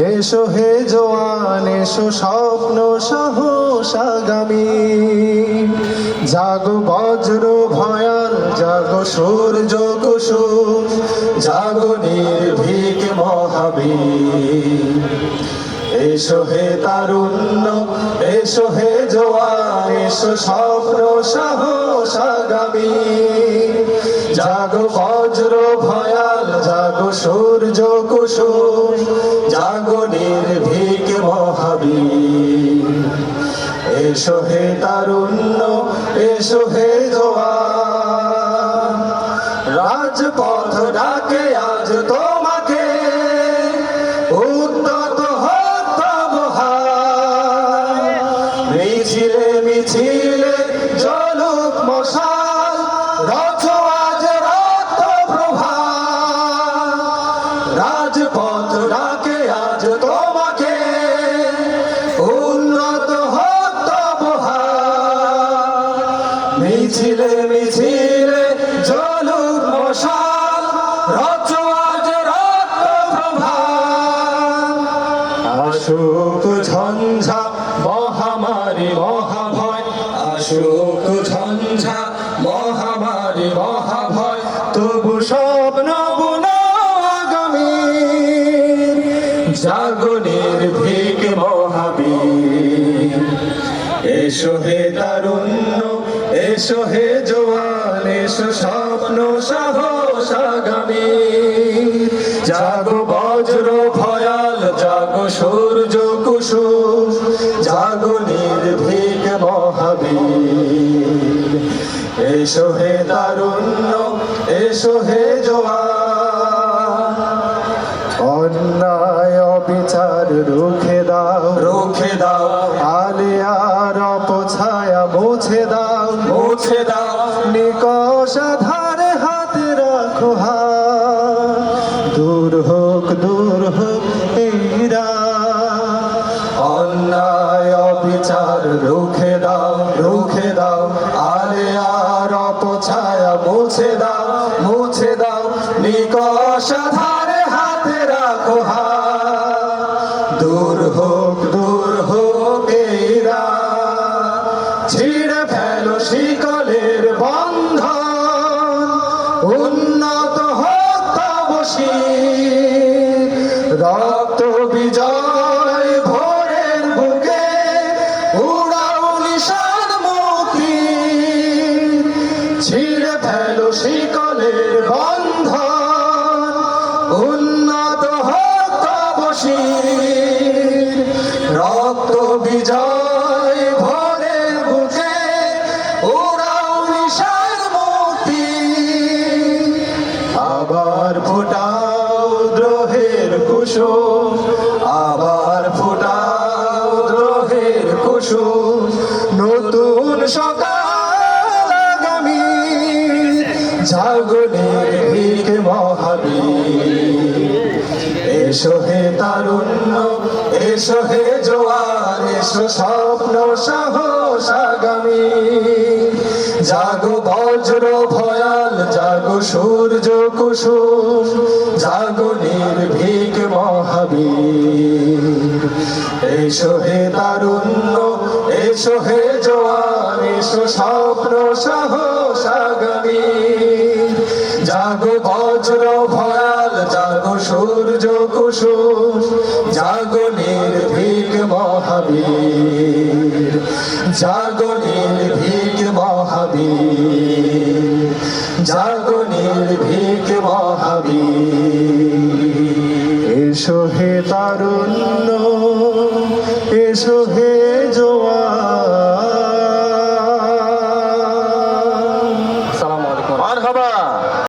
এসো হে জওয়ান এসো স্বপ্ন সাহস আগামী, জাগো বজ্র ভয়াল জাগো সূর্য কুসুম, জাগো নির্ভীক মহাবীর। এসো হে তারুণ্য এসো হে জওয়ান এসো স্বপ্ন সাহস আগামী, জাগো বজ্র ভয়াল জাগো সূর্য কুসুম, জাগো নির্ভীক মহাবীর। এসো হে তারুণ্য এসো হে জওয়ান, রাজপথ ডাকে আজ তোমাকে, উদ্যত হোক তব হাত। মিছিলে মিছিলে জ্বলুক মশাল, রচো আজ রক্ত প্রভাত। রাজপথ ডাকে আজ তোমাকে, উন্নত হোক তব হাত। মিছিলে মিছিলে জ্বলুক মশাল, রচো আজ রক্ত প্রভাত। আসুক ঝঞ্ঝা মহামারী মহাভয়, আসুক ঝঞ্ঝা মহামারী মহাভয়, তবু স্বপ্ন বুনো আগামী। জাগো নির্ভীক মহাবীর। এসো হে তারুণ্য এসো হে জওয়ান এসো স্বপ্ন সাহস আগামী, জাগো বজ্র ভয়াল জাগো সূর্য কুসুম, জাগো নির্ভীক মহাবীর। এসো হে তারুণ্য এসো হে জওয়ান, অন্যায় অবিচার রুখে দাও, আলিয়ার অপছায়া মুছে দাও, নিকষ ধারে হাতে রাখো হাত। দূর হোক এই রাত, অন্যায় অবিচার রুখে দাও, আলিয়ার অপছায়া মুছে দাও, নিকষ ধারে হাতে রাখো হাত। দূর হোক এই রাত, ছিঁড়ে ফেলো শিকলের বন্ধন, উন্নত হোক তব শির। রক্ত বিজয় ভোরের বুকে, উড়াও নিশান মুক্তি। ছিঁড়ে ফেলো শিকলের বন্ধন, উন্নত হোক তব শির। রক্ত বিজয় ভোরের বুকে, উড়াও নিশান মুক্তি। আবার ফোটাও দ্রোহের কুসুম, আবার ফোটাও দ্রোহের কুসুম, নতুন সকাল আগামী। জাগো নির্ভীক মহাবীর। এসো হে তারুণ্য এসো হে জওয়ান এসো স্বপ্ন সাহস আগামী, জাগো বজ্র ভয়াল জাগো সূর্য কুসুম, জাগো নির্ভীক মহাবীর। এসো হে তারুণ্য এসো হে জওয়ান এসো স্বপ্ন সাহস আগামী, জাগো বজ্র ভয়াল জাগো সূর্য কুসুম, জাগো নির্ভীক মহাবীর। জাগো নির্ভীক মহাবীর, জাগো নির্ভীক মহাবীর। এসো হে তারুণ্য এসো হে